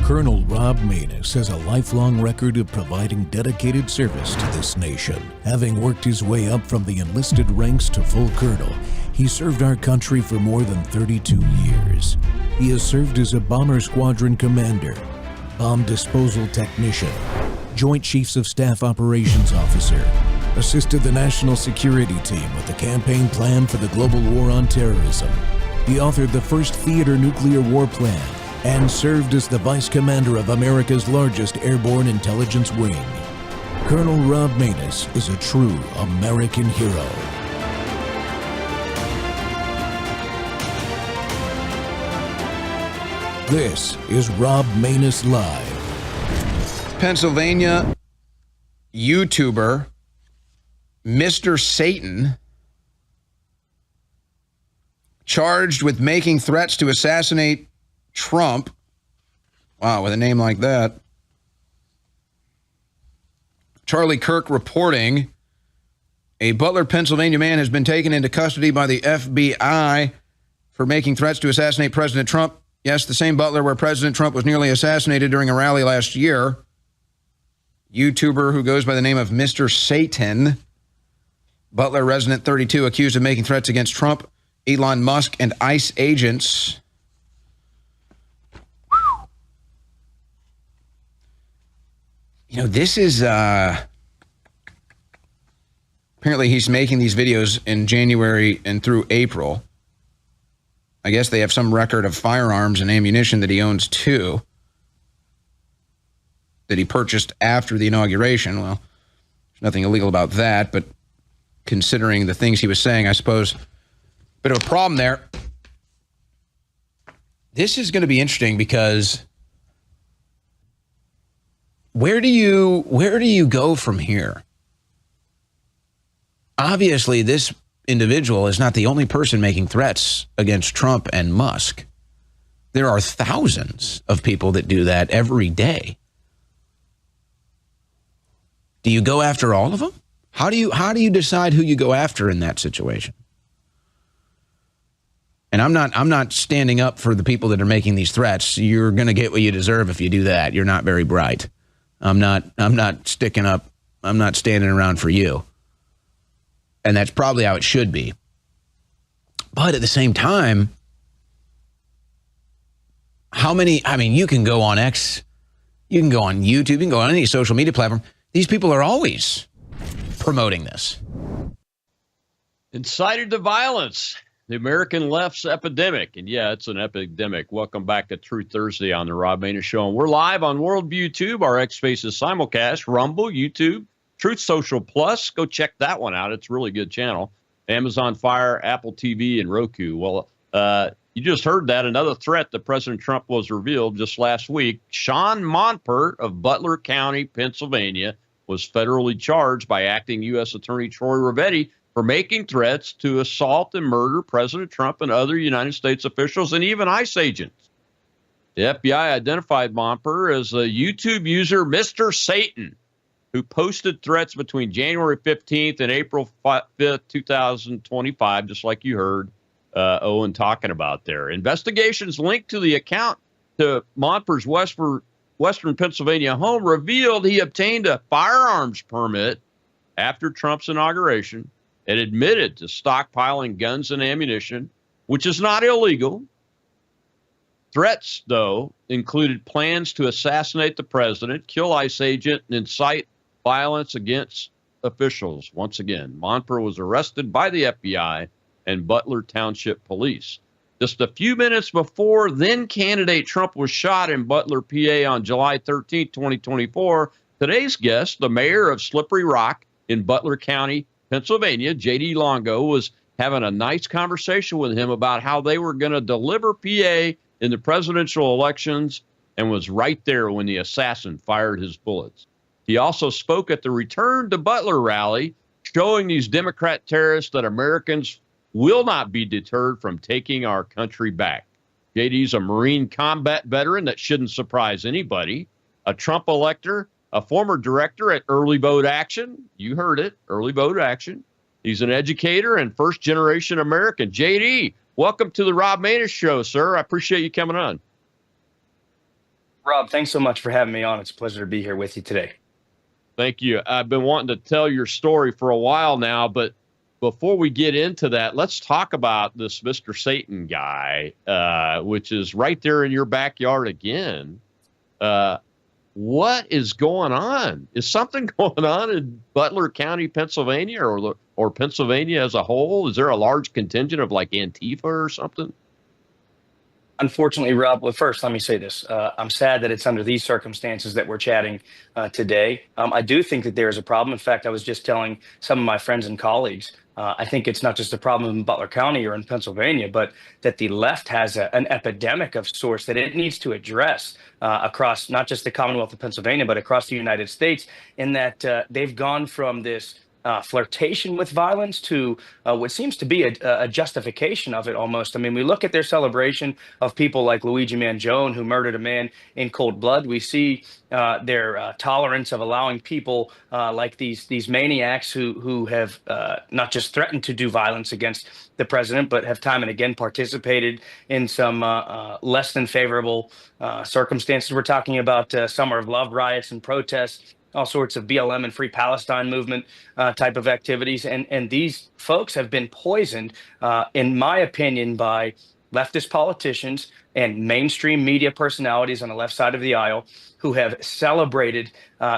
Colonel Rob Maness has a lifelong record of providing dedicated service to this nation. Having worked his way up from the enlisted ranks to full colonel, he served our country for more than 32 years. He has served as a bomber squadron commander, bomb disposal technician, Joint Chiefs of Staff Operations Officer, assisted the National Security Team with the campaign plan for the global war on terrorism. He authored the first theater nuclear war plan and served as the Vice Commander of America's largest airborne intelligence wing. Colonel Rob Maness is a true American hero. This is Rob Maness Live. Pennsylvania YouTuber Mr. Satan, charged with making threats to assassinate Trump. Wow, with a name like that. Charlie Kirk reporting a Butler, Pennsylvania man has been taken into custody by the FBI for making threats to assassinate President Trump. Yes, the same Butler where President Trump was nearly assassinated during a rally last year. YouTuber who goes by the name of Mr. Satan. Butler resident 32 accused of making threats against Trump, Elon Musk, and ICE agents. You know, this is, apparently he's making these videos in January and through April. I guess they have some record of firearms and ammunition that he owns too, that he purchased after the inauguration. Well, there's nothing illegal about that, but considering the things he was saying, I suppose, a bit of a problem there. This is going to be interesting because where do you go from here? Obviously, this individual is not the only person making threats against Trump and Musk. There are thousands of people that do that every day. Do you go after all of them? How do you decide who you go after in that situation? And I'm not standing up for the people that are making these threats. You're going to get what you deserve if you do that. You're not very bright. I'm not sticking up. I'm not standing around for you. And that's probably how it should be. But at the same time, you can go on X, you can go on YouTube, you can go on any social media platform. These people are always promoting this. Incited to violence, the American left's epidemic. And yeah, it's an epidemic. Welcome back to Truth Thursday on the Rob Maness Show. And we're live on Worldview Tube, our X Spaces simulcast, Rumble, YouTube, Truth Social Plus. Go check that one out. It's a really good channel. Amazon Fire, Apple TV, and Roku. Well, you just heard that. Another threat that President Trump was revealed just last week. Sean Monpert of Butler County, Pennsylvania, was federally charged by acting U.S. Attorney Troy Rivetti for making threats to assault and murder President Trump and other United States officials and even ICE agents. The FBI identified Monpert as a YouTube user, Mr. Satan, who posted threats between January 15th and April 5th, 2025, just like you heard Owen talking about there. Investigations linked to the account to Monpert's Western Pennsylvania home revealed he obtained a firearms permit after Trump's inauguration and admitted to stockpiling guns and ammunition, which is not illegal. Threats, though, included plans to assassinate the president, kill ICE agent, and incite violence against officials. Once again, Monpert was arrested by the FBI and Butler Township Police. Just a few minutes before then-candidate Trump was shot in Butler, PA on July 13, 2024, today's guest, the mayor of Slippery Rock in Butler County, Pennsylvania, J.D. Longo, was having a nice conversation with him about how they were going to deliver PA in the presidential elections and was right there when the assassin fired his bullets. He also spoke at the Return to Butler rally, showing these Democrat terrorists that Americans will not be deterred from taking our country back. JD's a Marine combat veteran that shouldn't surprise anybody, a Trump elector, a former director at Early Vote Action. You heard it, Early Vote Action. He's an educator and first-generation American. JD, welcome to the Rob Maness Show, sir. I appreciate you coming on. Rob, thanks so much for having me on. It's a pleasure to be here with you today. Thank you. I've been wanting to tell your story for a while now, but before we get into that, let's talk about this Mr. Satan guy, which is right there in your backyard again. What is going on? Is something going on in Butler County, Pennsylvania, or Pennsylvania as a whole? Is there a large contingent of like Antifa or something? Unfortunately, Rob, well, first, let me say this. I'm sad that it's under these circumstances that we're chatting today. I do think that there is a problem. In fact, I was just telling some of my friends and colleagues, I think it's not just a problem in Butler County or in Pennsylvania, but that the left has an epidemic of sorts that it needs to address across not just the Commonwealth of Pennsylvania, but across the United States, in that they've gone from this flirtation with violence to what seems to be a justification of it almost. I mean, we look at their celebration of people like Luigi Mangione, who murdered a man in cold blood. We see their tolerance of allowing people like these maniacs who have not just threatened to do violence against the president, but have time and again participated in some less than favorable circumstances. We're talking about Summer of Love riots and protests, all sorts of BLM and Free Palestine movement type of activities. And these folks have been poisoned, in my opinion, by leftist politicians and mainstream media personalities on the left side of the aisle who have celebrated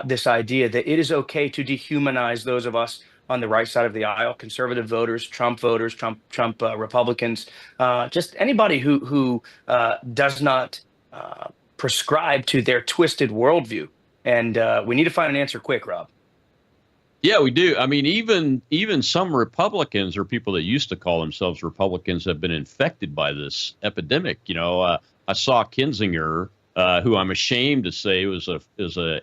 this idea that it is okay to dehumanize those of us on the right side of the aisle, conservative voters, Trump Republicans, just anybody who does not prescribe to their twisted worldview. And we need to find an answer quick, Rob. Yeah, we do. I mean, even some Republicans or people that used to call themselves Republicans have been infected by this epidemic. You know, I saw Kinzinger, who I'm ashamed to say is a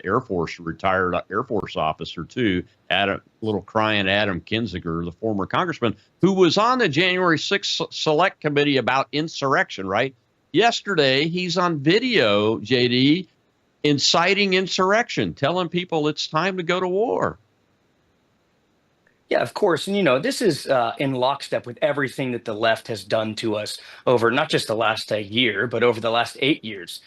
retired Air Force officer too, little crying Adam Kinzinger, the former congressman, who was on the January 6th Select Committee about insurrection. Right, yesterday he's on video, JD, inciting insurrection, telling people it's time to go to war. Yeah, of course. And, you know, this is in lockstep with everything that the left has done to us over not just the last year, but over the last 8 years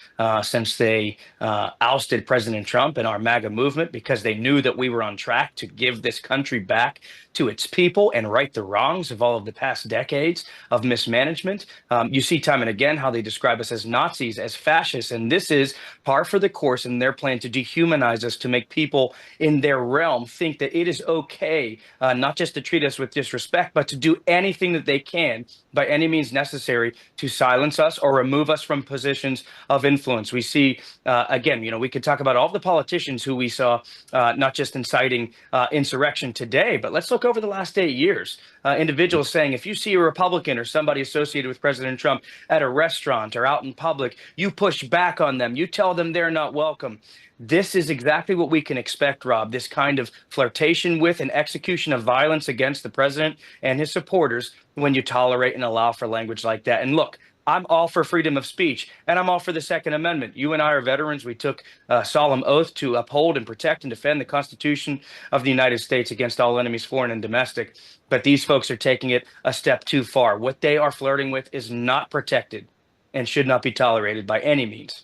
since they ousted President Trump and our MAGA movement, because they knew that we were on track to give this country back to its people and right the wrongs of all of the past decades of mismanagement. You see time and again how they describe us as Nazis, as fascists, and this is par for the course in their plan to dehumanize us, to make people in their realm think that it is okay not just to treat us with disrespect, but to do anything that they can by any means necessary to silence us or remove us from positions of influence. We see, again, you know, we could talk about all the politicians who we saw not just inciting insurrection today, but let's look over the last 8 years. Individuals saying, if you see a Republican or somebody associated with President Trump at a restaurant or out in public, you push back on them. You tell them they're not welcome. This is exactly what we can expect, Rob, this kind of flirtation with and execution of violence against the president and his supporters when you tolerate and allow for language like that. And look, I'm all for freedom of speech, and I'm all for the Second Amendment. You and I are veterans. We took a solemn oath to uphold and protect and defend the Constitution of the United States against all enemies, foreign and domestic. But these folks are taking it a step too far. What they are flirting with is not protected and should not be tolerated by any means.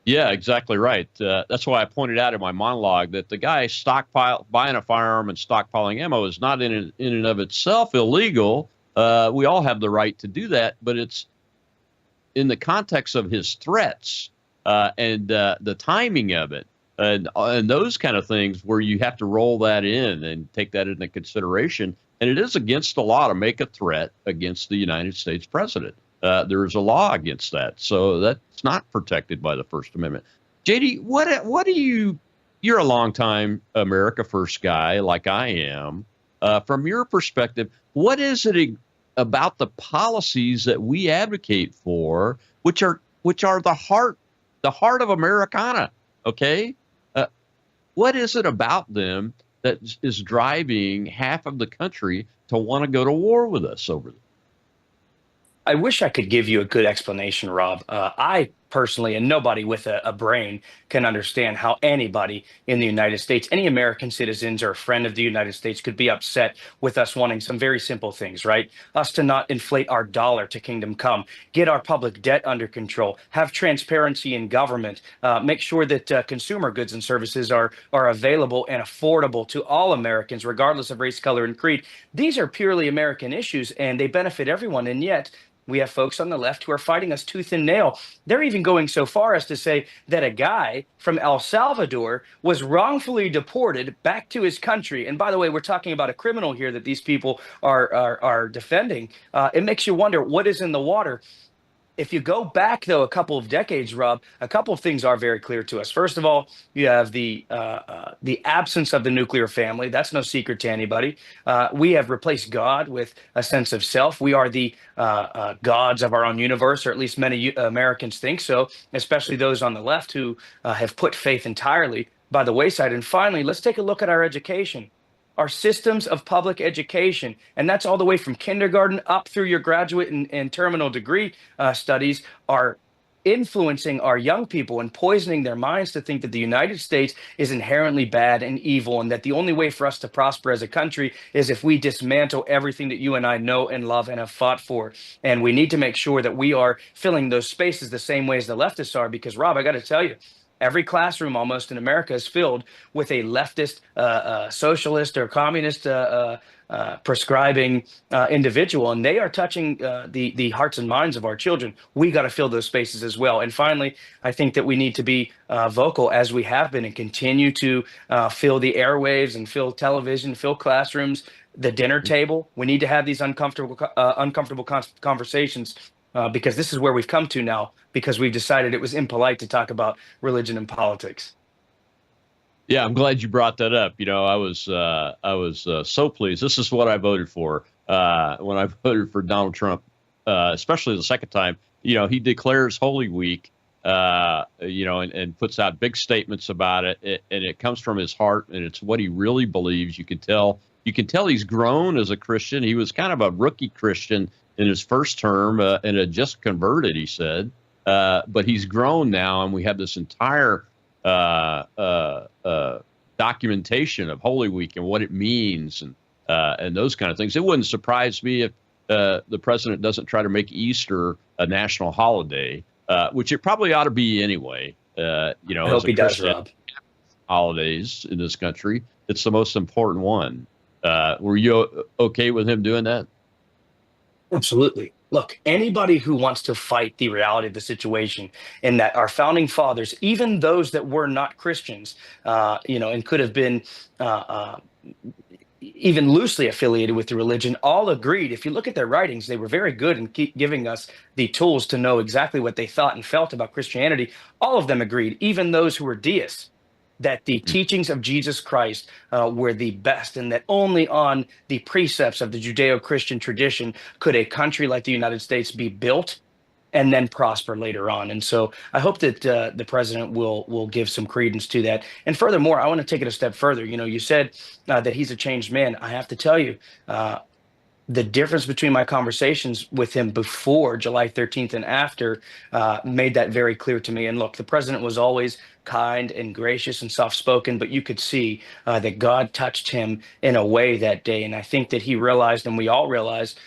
Yeah, exactly right. That's why I pointed out in my monologue that the guy buying a firearm and stockpiling ammo is not in and of itself illegal. We all have the right to do that, but it's in the context of his threats and the timing of it and those kind of things where you have to roll that in and take that into consideration. And it is against the law to make a threat against the United States president. There is a law against that, so that's not protected by the First Amendment. JD, what do you're a longtime America First guy like I am. From your perspective, what is it about the policies that we advocate for, which are the heart of Americana? Okay, what is it about them that is driving half of the country to want to go to war with us over them? I wish I could give you a good explanation, Rob. I personally, and nobody with a brain can understand how anybody in the United States, any American citizens or a friend of the United States, could be upset with us wanting some very simple things, right? Us to not inflate our dollar to kingdom come, get our public debt under control, have transparency in government, make sure that consumer goods and services are available and affordable to all Americans, regardless of race, color, and creed. These are purely American issues, and they benefit everyone. And yet, we have folks on the left who are fighting us tooth and nail. They're even going so far as to say that a guy from El Salvador was wrongfully deported back to his country. And by the way, we're talking about a criminal here that these people are defending. It makes you wonder what is in the water. If you go back, though, a couple of decades, Rob, a couple of things are very clear to us. First of all, you have the absence of the nuclear family. That's no secret to anybody. We have replaced God with a sense of self. We are the gods of our own universe, or at least many Americans think so, especially those on the left who have put faith entirely by the wayside. And finally, let's take a look at our education. Our systems of public education, and that's all the way from kindergarten up through your graduate and terminal degree studies, are influencing our young people and poisoning their minds to think that the United States is inherently bad and evil, and that the only way for us to prosper as a country is if we dismantle everything that you and I know and love and have fought for. And we need to make sure that we are filling those spaces the same way as the leftists are, because, Rob, I got to tell you, every classroom almost in America is filled with a leftist, socialist, or communist prescribing individual, and they are touching the hearts and minds of our children. We got to fill those spaces as well. And finally, I think that we need to be vocal, as we have been, and continue to fill the airwaves and fill television, fill classrooms, the dinner table. We need to have these uncomfortable conversations. Because this is where we've come to now, because we've decided it was impolite to talk about religion and politics. Yeah, I'm glad you brought that up. You know, I was so pleased. This is what I voted for when I voted for Donald Trump, especially the second time. You know, he declares Holy Week, and puts out big statements about it, and it comes from his heart, and it's what he really believes. You can tell he's grown as a Christian. He was kind of a rookie Christian in his first term and had just converted, he said. But he's grown now, and we have this entire documentation of Holy Week and what it means and those kind of things. It wouldn't surprise me if the president doesn't try to make Easter a national holiday, which it probably ought to be anyway. I hope he does, Rob. Holidays in this country, it's the most important one. Were you okay with him doing that? Absolutely. Look, anybody who wants to fight the reality of the situation, and that our founding fathers, even those that were not Christians, and could have been even loosely affiliated with the religion, all agreed. If you look at their writings, they were very good in giving us the tools to know exactly what they thought and felt about Christianity. All of them agreed, even those who were deists, that the teachings of Jesus Christ were the best, and that only on the precepts of the Judeo-Christian tradition could a country like the United States be built and then prosper later on. And so I hope that the president will give some credence to that. And furthermore, I want to take it a step further. You know, you said that he's a changed man. I have to tell you, the difference between my conversations with him before July 13th and after made that very clear to me. And look, the president was always kind and gracious and soft-spoken, but you could see that God touched him in a way that day. And I think that he realized, and we all realized,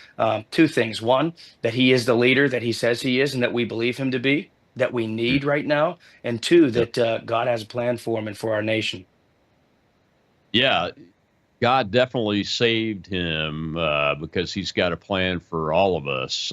two things. One, that he is the leader that he says he is and that we believe him to be, that we need right now. And two, that God has a plan for him and for our nation. Yeah. God definitely saved him because he's got a plan for all of us.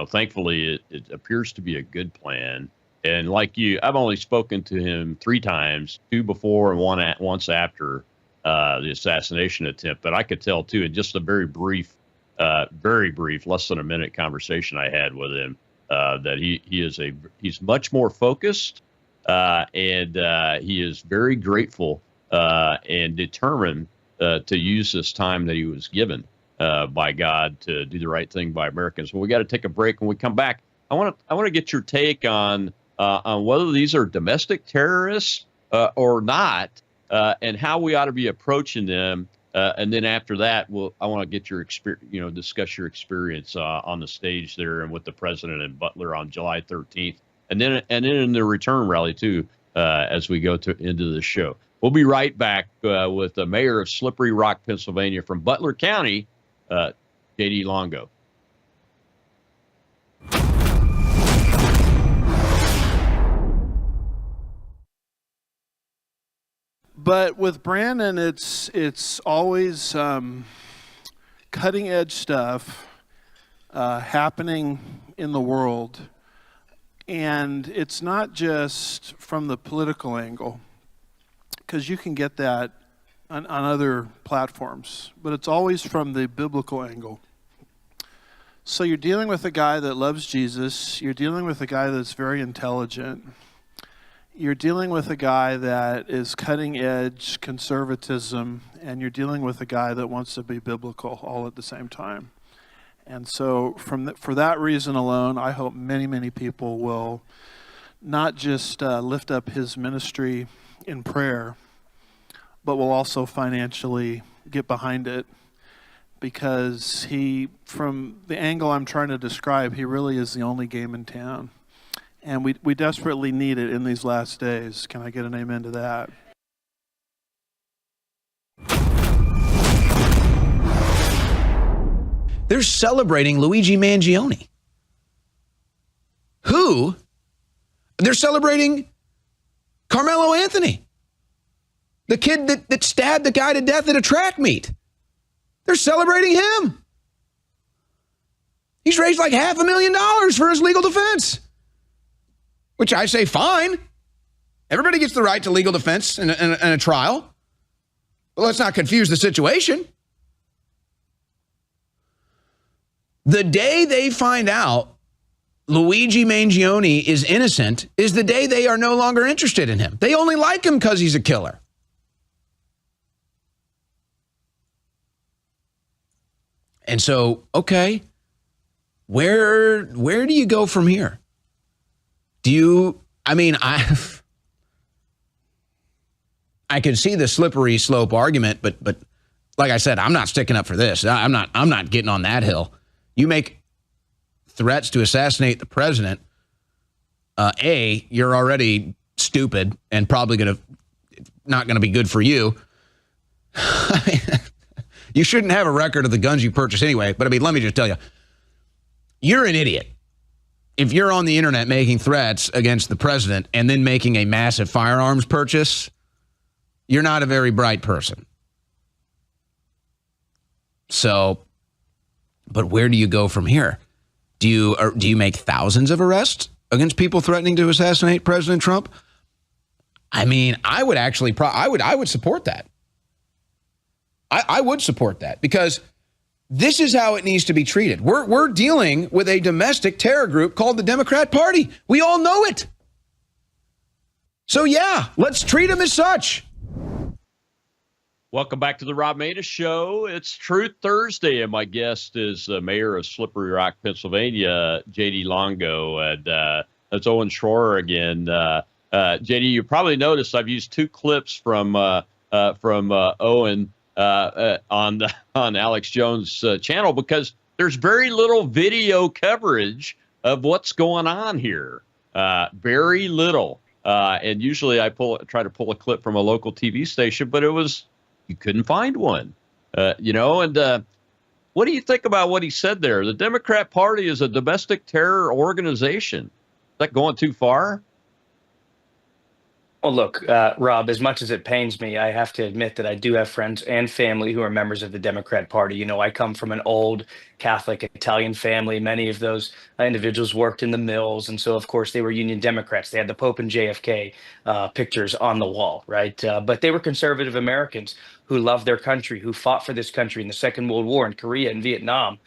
Thankfully, it appears to be a good plan. And like you, I've only spoken to him 3 times, 2 before and once after the assassination attempt. But I could tell, too, in just a very brief, less than a minute conversation I had with him, that he's much more focused and he is very grateful and determined to use this time that he was given by God to do the right thing by Americans. Well, we got to take a break. When we come back, I want to get your take on whether these are domestic terrorists or not, and how we ought to be approaching them And then after that, I want to get your experience, discuss your experience on the stage there and with the president and Butler on July 13th, and then in the return rally too, as we go into the show. We'll be right back with the mayor of Slippery Rock, Pennsylvania, from Butler County, J.D. Longo. But with Brandon, it's always cutting edge stuff happening in the world, and it's not just from the political angle, because you can get that on other platforms, but it's always from the biblical angle. So you're dealing with a guy that loves Jesus, you're dealing with a guy that's very intelligent, you're dealing with a guy that is cutting edge conservatism, and you're dealing with a guy that wants to be biblical all at the same time. And so for that reason alone, I hope many, many people will not just lift up his ministry in prayer, but will also financially get behind it, because from the angle I'm trying to describe, he really is the only game in town. And we desperately need it in these last days. Can I get an amen to that? They're celebrating Luigi Mangione. Who? They're celebrating Carmelo Anthony, the kid that stabbed the guy to death at a track meet. They're celebrating him. He's raised like $500,000 for his legal defense, which I say fine. Everybody gets the right to legal defense in a trial. But let's not confuse the situation. The day they find out Luigi Mangione is innocent is the day they are no longer interested in him. They only like him because he's a killer. And so, okay, where do you go from here? I could see the slippery slope argument, but like I said, I'm not sticking up for this. I'm not getting on that hill. You make threats to assassinate the president, you're already stupid and probably not going to be good for you. You shouldn't have a record of the guns you purchase anyway, but let me just tell you, you're an idiot if you're on the internet making threats against the president and then making a massive firearms purchase. You're not a very bright person. So, but where do you go from here? Do you make thousands of arrests against people threatening to assassinate President Trump? I would actually, I would support that. I would support that, because this is how it needs to be treated. We're dealing with a domestic terror group called the Democrat Party. We all know it. So yeah, let's treat them as such. Welcome back to the Rob Maness Show. It's Truth Thursday, and my guest is the mayor of Slippery Rock, Pennsylvania, J.D. Longo, and that's Owen Schroer again. J.D., you probably noticed I've used two clips from Owen on Alex Jones' channel, because there's very little video coverage of what's going on here. Very little. And usually I try to pull a clip from a local TV station, but you couldn't find one. And what do you think about what he said there? The Democrat Party is a domestic terror organization. Is that going too far? Well, look, Rob, as much as it pains me, I have to admit that I do have friends and family who are members of the Democrat Party. I come from an old Catholic Italian family. Many of those individuals worked in the mills. And so, of course, they were Union Democrats. They had the Pope and JFK pictures on the wall, right? But they were conservative Americans who loved their country, who fought for this country in the Second World War, in Korea and Vietnam.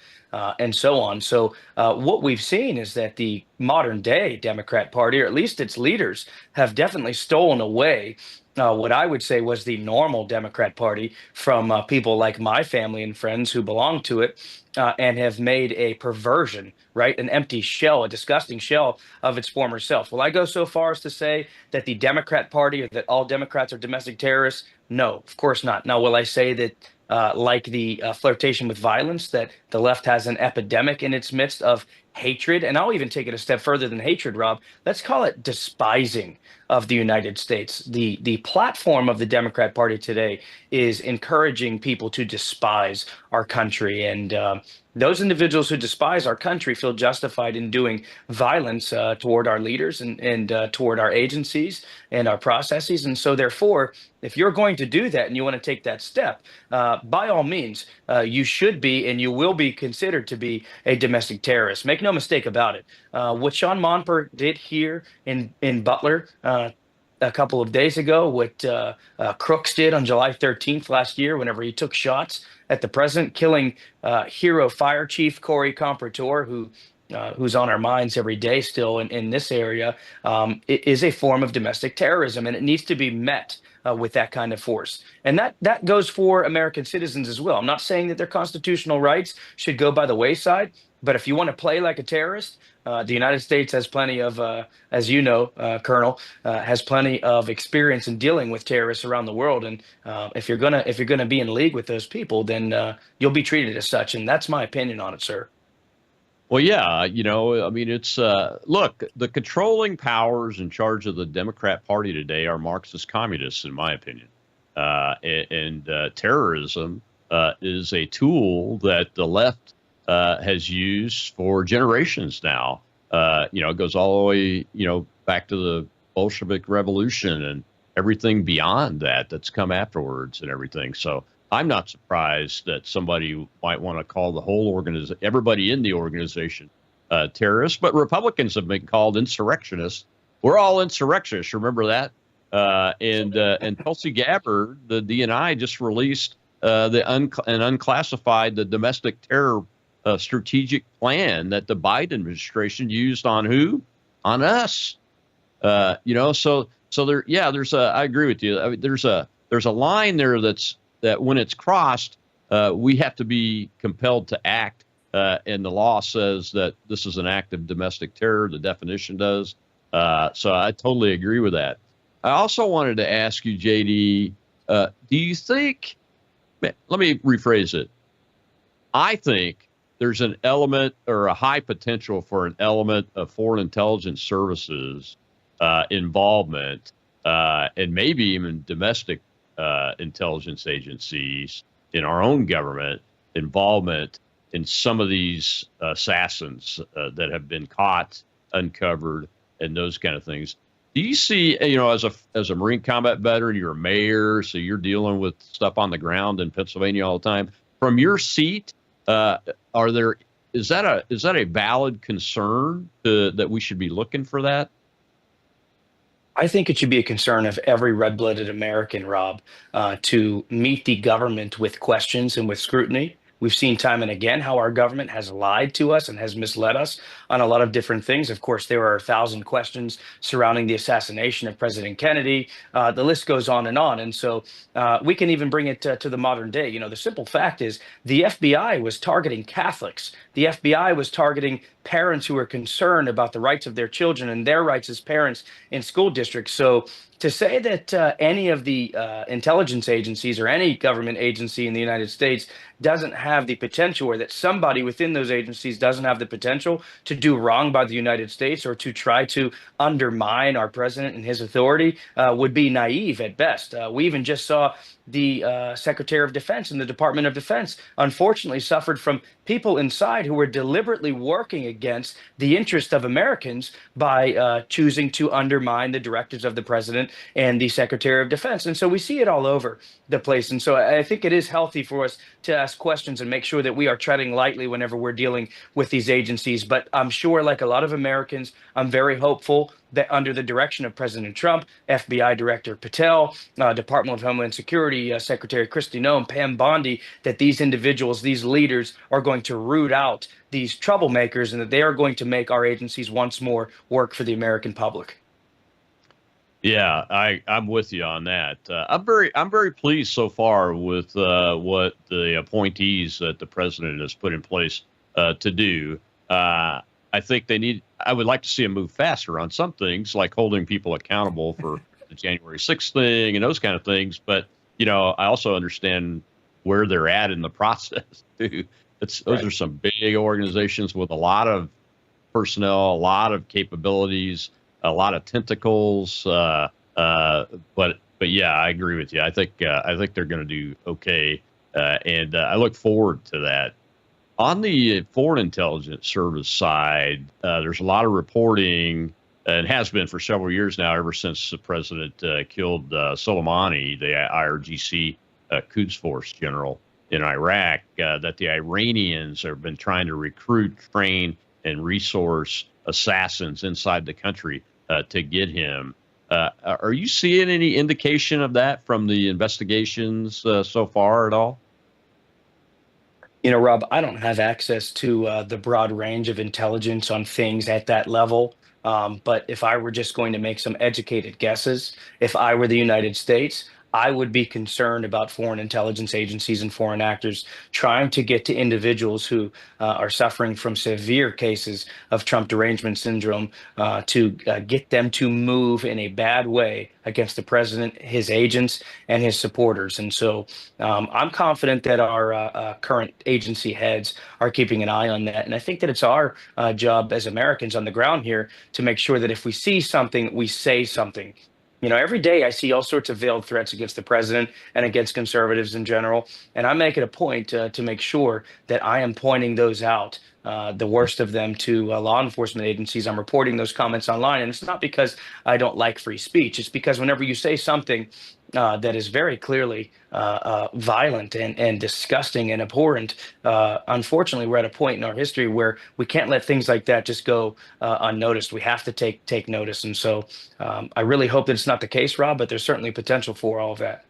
And so on. So what we've seen is that the modern day Democrat Party, or at least its leaders, have definitely stolen away what I would say was the normal Democrat Party from people like my family and friends who belong to it, and have made a perversion, right? An empty shell, a disgusting shell of its former self. Will I go so far as to say that the Democrat Party, or that all Democrats are domestic terrorists? No, of course not. Now, will I say that like the flirtation with violence, that the left has an epidemic in its midst of hatred. And I'll even take it a step further than hatred, Rob. Let's call it despising of the United States. The platform of the Democrat Party today is encouraging people to despise our country. And those individuals who despise our country feel justified in doing violence toward our leaders and toward our agencies and our processes. And so, therefore, if you're going to do that and you want to take that step, by all means, you should be and you will be considered to be a domestic terrorist. Make no mistake about it. What Sean Monper did here in Butler a couple of days ago, what Crooks did on July 13th last year, whenever he took shots at the president, killing hero fire chief Corey Comprador, who's on our minds every day still in this area, it is a form of domestic terrorism, and it needs to be met with that kind of force. And that goes for American citizens as well. I'm not saying that their constitutional rights should go by the wayside, but if you want to play like a terrorist, the United States has plenty of, as you know, Colonel, has plenty of experience in dealing with terrorists around the world. And if you're gonna be in league with those people, then you'll be treated as such. And that's my opinion on it, sir. Well, yeah, I mean, it's look, the controlling powers in charge of the Democrat Party today are Marxist communists, in my opinion. And terrorism is a tool that the left has used for generations now. It goes all the way, back to the Bolshevik Revolution and everything beyond that's come afterwards and everything. So I'm not surprised that somebody might want to call the whole organization, everybody in the organization, terrorists. But Republicans have been called insurrectionists. We're all insurrectionists. Remember that? And Tulsi Gabbard, the DNI, just released unclassified the domestic terror strategic plan that the Biden administration used on who? On us. So there. Yeah, I agree with you. I mean, there's a line there that when it's crossed, we have to be compelled to act. And the law says that this is an act of domestic terror. The definition does. So I totally agree with that. I also wanted to ask you, JD, do you think, let me rephrase it. I think there's an element or a high potential for an element of foreign intelligence services involvement and maybe even domestic intelligence agencies in our own government involvement in some of these assassins that have been caught, uncovered, and those kind of things. Do you see, as a Marine combat veteran, you're a mayor, so you're dealing with stuff on the ground in Pennsylvania all the time. From your seat, is that a valid concern that we should be looking for that? I think it should be a concern of every red-blooded American, Rob, to meet the government with questions and with scrutiny. We've seen time and again how our government has lied to us and has misled us on a lot of different things. Of course, there are 1,000 questions surrounding the assassination of President Kennedy. The list goes on. And so we can even bring it to the modern day. The simple fact is the FBI was targeting Catholics. The FBI was targeting parents who are concerned about the rights of their children and their rights as parents in school districts. So to say that any of the intelligence agencies or any government agency in the United States doesn't have the potential, or that somebody within those agencies doesn't have the potential to do wrong by the United States or to try to undermine our president and his authority would be naive at best. We even just saw the Secretary of Defense and the Department of Defense, unfortunately, suffered from people inside who were deliberately working against the interest of Americans by choosing to undermine the directives of the president and the Secretary of Defense. And so we see it all over the place. And so I think it is healthy for us to ask questions and make sure that we are treading lightly whenever we're dealing with these agencies. But I'm sure, like a lot of Americans, I'm very hopeful that under the direction of President Trump, FBI Director Patel, Department of Homeland Security Secretary Kristi Noem, Pam Bondi, that these individuals, these leaders are going to root out these troublemakers and that they are going to make our agencies once more work for the American public. Yeah, I'm with you on that. I'm very pleased so far with what the appointees that the president has put in place to do. I think I would like to see them move faster on some things, like holding people accountable for the January 6th thing and those kind of things. But, I also understand where they're at in the process too. Those are some big organizations with a lot of personnel, a lot of capabilities, a lot of tentacles. But yeah, I agree with you. I think they're going to do okay, and I look forward to that. On the Foreign Intelligence Service side, there's a lot of reporting, and has been for several years now, ever since the president killed Soleimani, the IRGC Quds Force general in Iraq, that the Iranians have been trying to recruit, train, and resource assassins inside the country to get him. Are you seeing any indication of that from the investigations so far at all? Rob, I don't have access to the broad range of intelligence on things at that level. But if I were just going to make some educated guesses, if I were the United States, I would be concerned about foreign intelligence agencies and foreign actors trying to get to individuals who are suffering from severe cases of Trump derangement syndrome to get them to move in a bad way against the president, his agents, and his supporters. And so I'm confident that our current agency heads are keeping an eye on that. And I think that it's our job as Americans on the ground here to make sure that if we see something, we say something. Every day I see all sorts of veiled threats against the president and against conservatives in general. And I make it a point to make sure that I am pointing those out, the worst of them, to law enforcement agencies. I'm reporting those comments online. And it's not because I don't like free speech. It's because whenever you say something that is very clearly violent and disgusting and abhorrent, unfortunately, we're at a point in our history where we can't let things like that just go unnoticed. We have to take notice. And so I really hope that it's not the case, Rob, but there's certainly potential for all of that.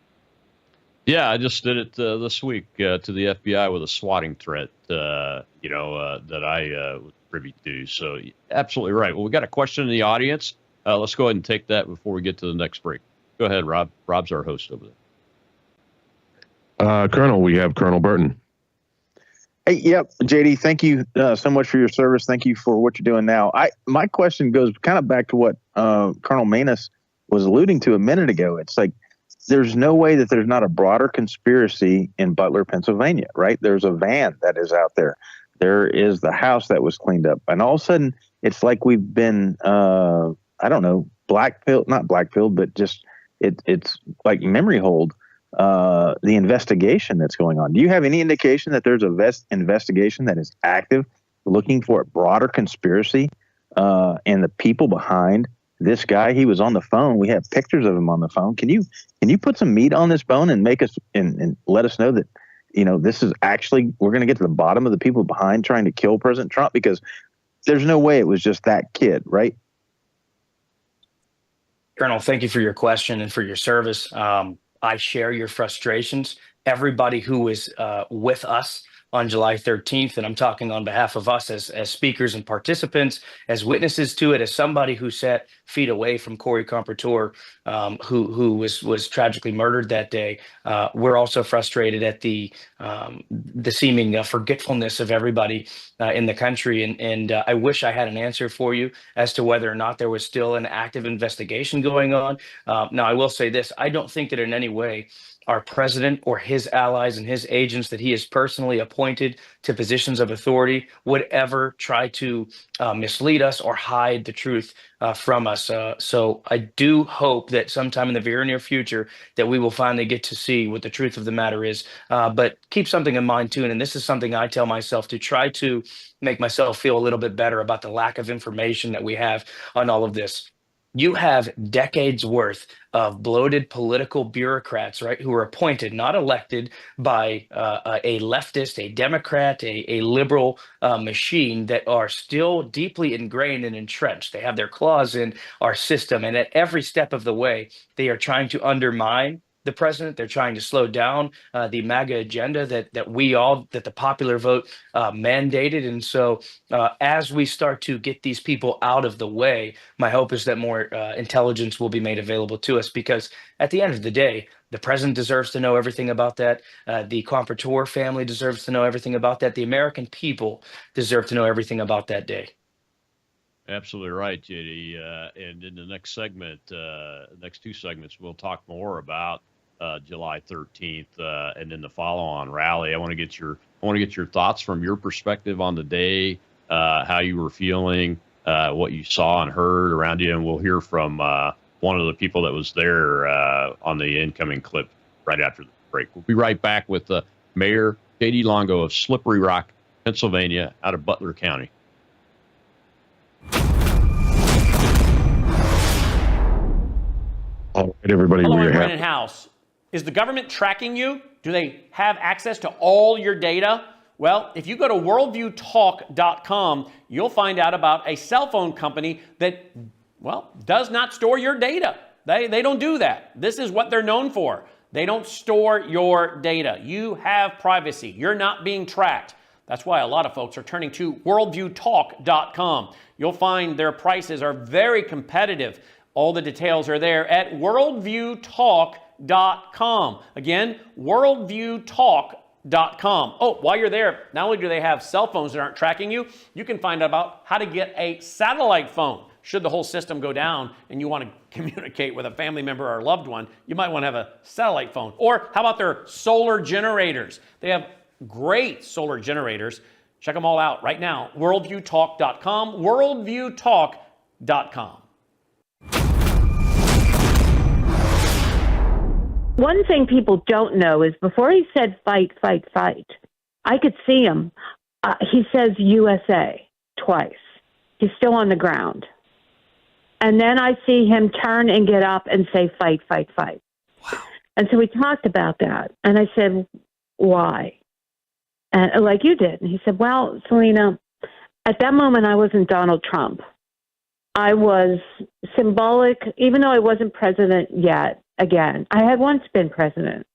Yeah, I just did it this week to the FBI with a swatting threat, that I was privy to. So absolutely right. Well, we got a question in the audience. Let's go ahead and take that before we get to the next break. Go ahead, Rob. Rob's our host over there. Colonel, we have Colonel Burton. Hey, yep, JD, thank you so much for your service. Thank you for what you're doing now. My question goes kind of back to what Colonel Maness was alluding to a minute ago. It's like there's no way that there's not a broader conspiracy in Butler, Pennsylvania, right? There's a van that is out there. There is the house that was cleaned up. And all of a sudden, it's like we've been, not blackpilled, but just it's like memory hold. The investigation that's going on. Do you have any indication that there's a investigation that is active, looking for a broader conspiracy and the people behind this guy? He was on the phone. We have pictures of him on the phone. Can you put some meat on this bone and make us and let us know that this is actually, we're going to get to the bottom of the people behind trying to kill President Trump? Because there's no way it was just that kid, right? Colonel, thank you for your question and for your service. I share your frustrations. Everybody who was with us on July 13th, and I'm talking on behalf of us as speakers and participants, as witnesses to it, as somebody who sat feet away from Corey Compertor, who was tragically murdered that day. We're also frustrated at the seeming forgetfulness of everybody in the country. And I wish I had an answer for you as to whether or not there was still an active investigation going on. Now, I will say this. I don't think that in any way our president or his allies and his agents that he has personally appointed to positions of authority would ever try to mislead us or hide the truth from us. So I do hope that sometime in the very near future that we will finally get to see what the truth of the matter is. But keep something in mind too, and this is something I tell myself to try to make myself feel a little bit better about the lack of information that we have on all of this. You have decades worth of bloated political bureaucrats, right, who are appointed, not elected, by a leftist, a Democrat, a liberal machine that are still deeply ingrained and entrenched. They have their claws in our system. And at every step of the way, they are trying to undermine the president. They're trying to slow down the MAGA agenda that the popular vote mandated. And so as we start to get these people out of the way, my hope is that more intelligence will be made available to us, because at the end of the day, the president deserves to know everything about that. The Compertor family deserves to know everything about that. The American people deserve to know everything about that day. Absolutely right, JD. And in the next segment, next two segments, we'll talk more about July 13th, and then the follow-on rally. I want to get your thoughts from your perspective on the day, how you were feeling, what you saw and heard around you, and we'll hear from one of the people that was there on the incoming clip right after the break. We'll be right back with Mayor J.D. Longo of Slippery Rock, Pennsylvania, out of Butler County. All right, everybody. Hello, We're I'm happy. Brennan House. Is the government tracking you? Do they have access to all your data? Well, if you go to worldviewtalk.com, you'll find out about a cell phone company that, well, does not store your data. They don't do that. This is what they're known for. They don't store your data. You have privacy. You're not being tracked. That's why a lot of folks are turning to worldviewtalk.com. You'll find their prices are very competitive. All the details are there at worldviewtalk.com. Again, worldviewtalk.com. Oh, while you're there, not only do they have cell phones that aren't tracking you, you can find out about how to get a satellite phone. Should the whole system go down and you want to communicate with a family member or a loved one, you might want to have a satellite phone. Or how about their solar generators? They have great solar generators. Check them all out right now. Worldviewtalk.com, worldviewtalk.com. One thing people don't know is before he said fight, fight, fight, I could see him. He says USA twice. He's still on the ground. And then I see him turn and get up and say fight, fight, fight. Wow. And so we talked about that. And I said, why? And like you did. And he said, well, Selena, at that moment I wasn't Donald Trump. I was symbolic, even though I wasn't president yet. Again, I had once been president.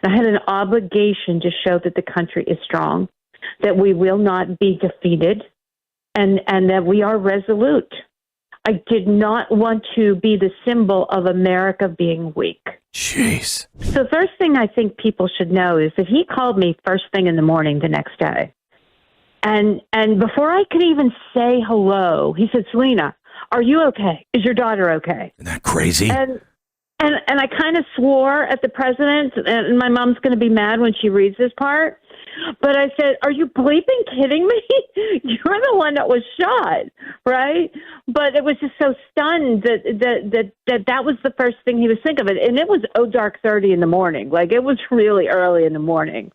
I had an obligation to show that the country is strong, that we will not be defeated, and that we are resolute. I did not want to be the symbol of America being weak. Jeez. So the first thing I think people should know is that he called me first thing in the morning the next day. And before I could even say hello, he said, Selena, are you okay? Is your daughter okay? Isn't that crazy? And I kind of swore at the president, and my mom's going to be mad when she reads this part. But I said, are you bleeping kidding me? You're the one that was shot, right? But it was just so stunned that was the first thing he was thinking of. It. And it was dark 30 in the morning. Like, it was really early in the morning.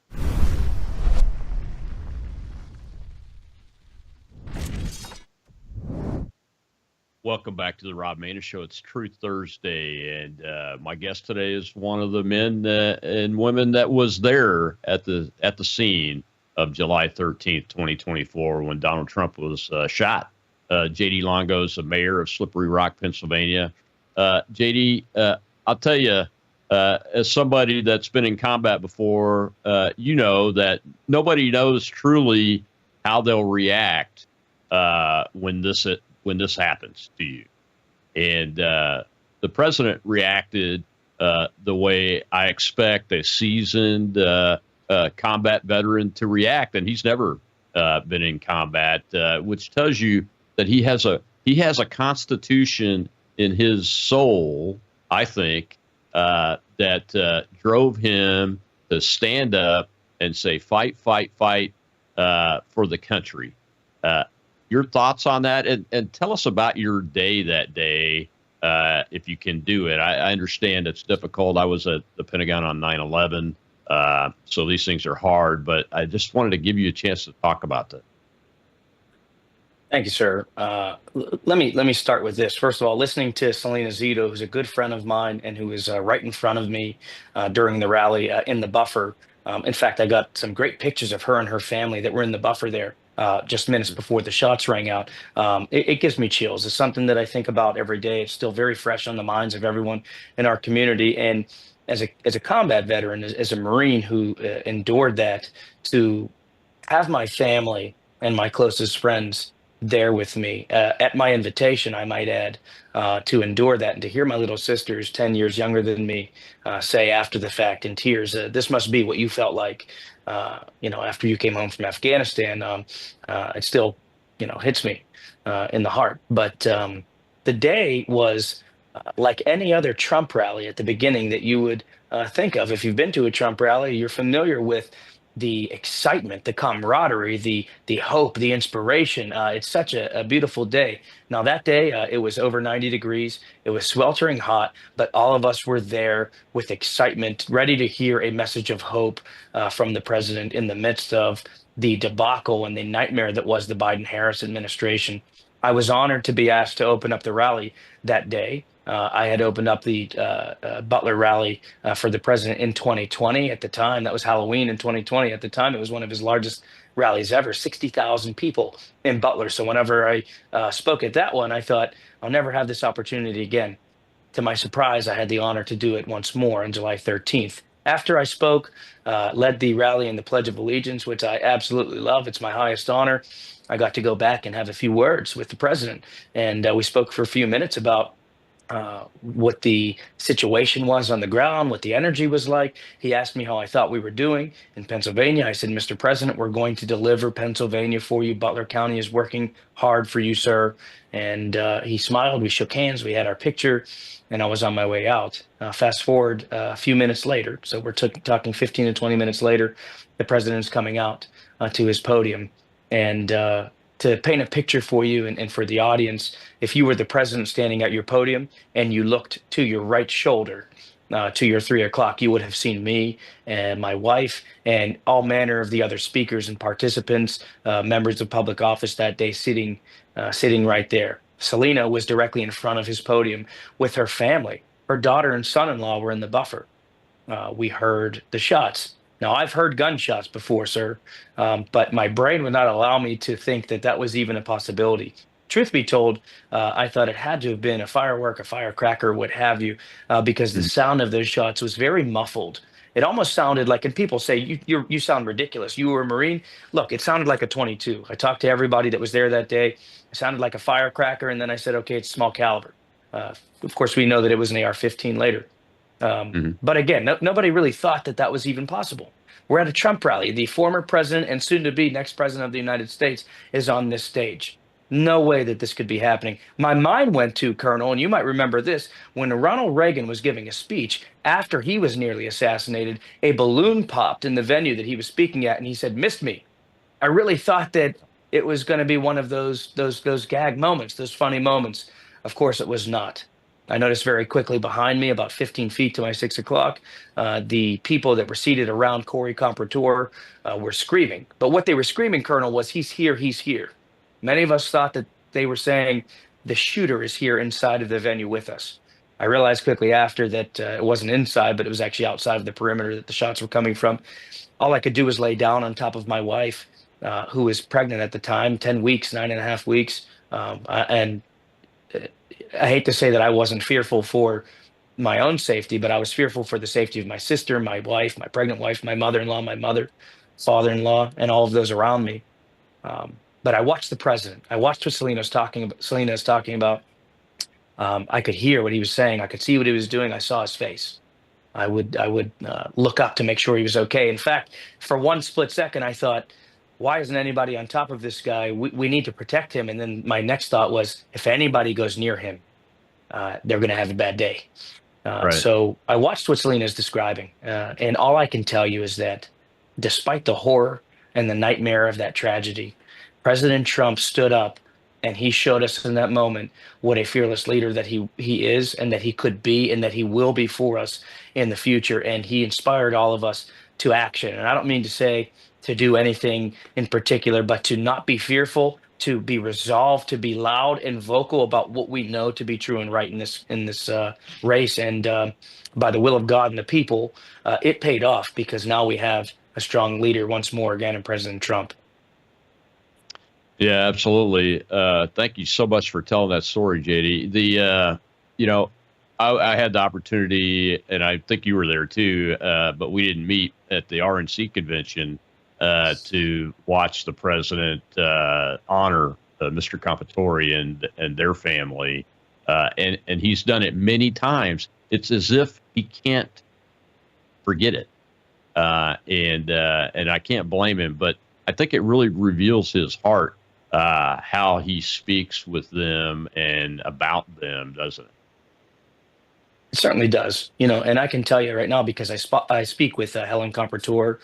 Welcome back to the Rob Maness Show. It's Truth Thursday, and my guest today is one of the men and women that was there at the scene of July 13th, 2024, when Donald Trump was shot. J.D. Longo is the mayor of Slippery Rock, Pennsylvania. J.D., I'll tell you, as somebody that's been in combat before, you know that nobody knows truly how they'll react when this happens to you. And the president reacted the way I expect a seasoned combat veteran to react. And he's never been in combat, which tells you that he has a constitution in his soul, I think, that drove him to stand up and say, fight, fight, fight for the country. Your thoughts on that, and tell us about your day that day, if you can do it. I understand it's difficult. I was at the Pentagon on 9/11, so these things are hard, but I just wanted to give you a chance to talk about that. Thank you, sir. Let me start with this. First of all, listening to Selena Zito, who's a good friend of mine and who was right in front of me during the rally in the buffer. In fact, I got some great pictures of her and her family that were in the buffer there. Just minutes before the shots rang out. It gives me chills. It's something that I think about every day. It's still very fresh on the minds of everyone in our community. And as a combat veteran, as a Marine who endured that, to have my family and my closest friends there with me at my invitation, I might add, to endure that, and to hear my little sisters 10 years younger than me say after the fact in tears, this must be what you felt like, after you came home from Afghanistan. It still, hits me in the heart. But the day was like any other Trump rally at the beginning that you would think of. If you've been to a Trump rally, you're familiar with the excitement, the camaraderie, the hope, the inspiration. It's such a beautiful day. Now that day, it was over 90 degrees. It was sweltering hot, but all of us were there with excitement, ready to hear a message of hope from the president in the midst of the debacle and the nightmare that was the Biden-Harris administration. I was honored to be asked to open up the rally that day. I had opened up the Butler rally for the president in 2020. At the time, that was Halloween in 2020. At the time, it was one of his largest rallies ever, 60,000 people in Butler. So whenever I spoke at that one, I thought, I'll never have this opportunity again. To my surprise, I had the honor to do it once more on July 13th. After I spoke, led the rally in the Pledge of Allegiance, which I absolutely love. It's my highest honor. I got to go back and have a few words with the president. And we spoke for a few minutes about what the situation was on the ground, what the energy was like. He asked me how I thought we were doing in Pennsylvania. I said, Mr. President, we're going to deliver Pennsylvania for you. Butler County is working hard for you, sir. And he smiled. We shook hands. We had our picture, and I was on my way out. Fast forward a few minutes later. So we're talking 15 to 20 minutes later. The president's coming out to his podium. And to paint a picture for you and for the audience, if you were the president standing at your podium and you looked to your right shoulder, to your 3 o'clock, you would have seen me and my wife and all manner of the other speakers and participants, members of public office that day sitting right there. Selena was directly in front of his podium with her family. Her daughter and son-in-law were in the buffer. We heard the shots. Now, I've heard gunshots before, sir, but my brain would not allow me to think that that was even a possibility. Truth be told, I thought it had to have been a firework, a firecracker, what have you, because the sound of those shots was very muffled. It almost sounded like, and people say, you sound ridiculous. You were a Marine. Look, it sounded like a 22. I talked to everybody that was there that day. It sounded like a firecracker, and then I said, okay, it's small caliber. Of course, we know that it was an AR-15 later. But again, nobody really thought that that was even possible. We're at a Trump rally. The former president and soon to be next president of the United States is on this stage. No way that this could be happening. My mind went to, Colonel, and you might remember this, when Ronald Reagan was giving a speech after he was nearly assassinated, a balloon popped in the venue that he was speaking at, and he said, "Missed me." I really thought that it was going to be one of those gag moments, those funny moments. Of course, it was not. I noticed very quickly behind me, about 15 feet to my 6 o'clock, the people that were seated around Corey Comprador were screaming. But what they were screaming, Colonel, was, "He's here, he's here." Many of us thought that they were saying, the shooter is here inside of the venue with us. I realized quickly after that it wasn't inside, but it was actually outside of the perimeter that the shots were coming from. All I could do was lay down on top of my wife, who was pregnant at the time, 10 weeks, 9.5 weeks. And I hate to say that I wasn't fearful for my own safety, but I was fearful for the safety of my sister, my wife, my pregnant wife, my mother-in-law, my mother, father-in-law, and all of those around me. But I watched the president. I watched what Selena is talking about. I could hear what he was saying. I could see what he was doing. I saw his face. I would look up to make sure he was okay. In fact, for one split second, I thought, why isn't anybody on top of this guy? We need to protect him. And then my next thought was, if anybody goes near him, they're going to have a bad day. Right. So I watched what Selena is describing. And all I can tell you is that despite the horror and the nightmare of that tragedy, President Trump stood up and he showed us in that moment what a fearless leader that he is, and that he could be, and that he will be for us in the future. And he inspired all of us to action. And I don't mean to say to do anything in particular, but to not be fearful, to be resolved, to be loud and vocal about what we know to be true and right in this race. And by the will of God and the people, it paid off, because now we have a strong leader once more again in President Trump. Yeah, absolutely. Thank you so much for telling that story, JD. I had the opportunity, and I think you were there too, but we didn't meet at the RNC convention to watch the president honor Mr. Comprador and their family, and he's done it many times. It's as if he can't forget it, and I can't blame him. But I think it really reveals his heart, how he speaks with them and about them, doesn't it? It certainly does, and I can tell you right now because I speak with Helen Compertour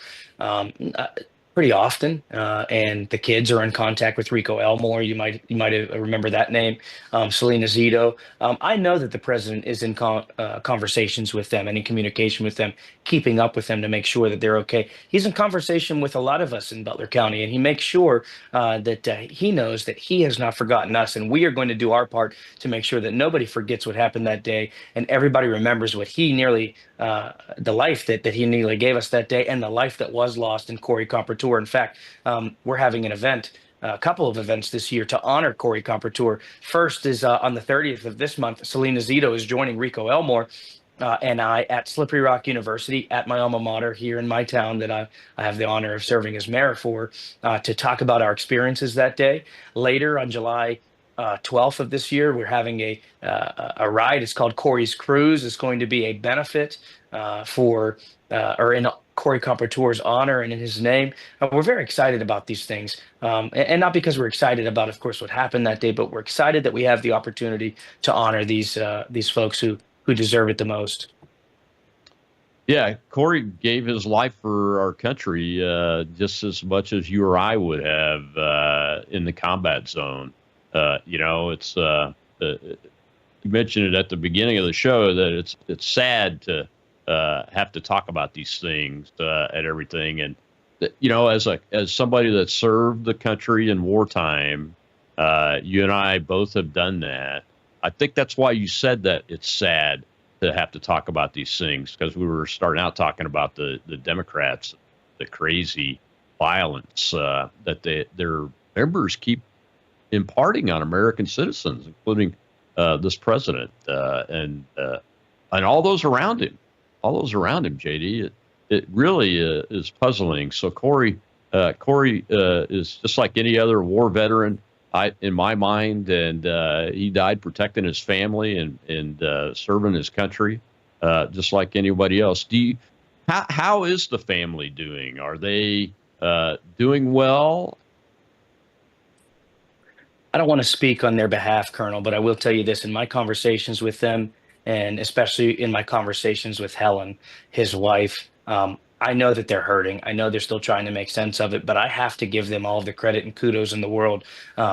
pretty often, and the kids are in contact with Rico Elmore. You might remember that name, Selena Zito. I know that the president is in conversations with them and in communication with them, keeping up with them to make sure that they're okay. He's in conversation with a lot of us in Butler County, and he makes sure that he knows that he has not forgotten us, and we are going to do our part to make sure that nobody forgets what happened that day, and everybody remembers what he nearly, the life that he nearly gave us that day, and the life that was lost in Corey Compertour. In fact, we're having an event. A couple of events this year to honor Corey Compertour. First is on the 30th of this month. Selena Zito is joining Rico Elmore and I at Slippery Rock University, at my alma mater here in my town that I have the honor of serving as mayor for, to talk about our experiences that day. Later on July 12th of this year, we're having a ride. It's called Corey's Cruise. It's going to be a benefit or in Corey Compertour's honor and in his name. We're very excited about these things, and not because we're excited about, of course, what happened that day, but we're excited that we have the opportunity to honor these folks who deserve it the most. Yeah, Corey gave his life for our country just as much as you or I would have in the combat zone. It's you mentioned it at the beginning of the show that it's sad to have to talk about these things and everything. And as somebody that served the country in wartime, you and I both have done that. I think that's why you said that it's sad to have to talk about these things, because we were starting out talking about the Democrats, the crazy violence that their members keep imparting on American citizens, including this president and all those around him. JD, it really is puzzling. So Corey is just like any other war veteran, in my mind, and he died protecting his family and serving his country, just like anybody else. How is the family doing? Are they doing well? I don't want to speak on their behalf, Colonel, but I will tell you this: in my conversations with them, and especially in my conversations with Helen, his wife, I know that they're hurting. I know they're still trying to make sense of it, but I have to give them all of the credit and kudos in the world,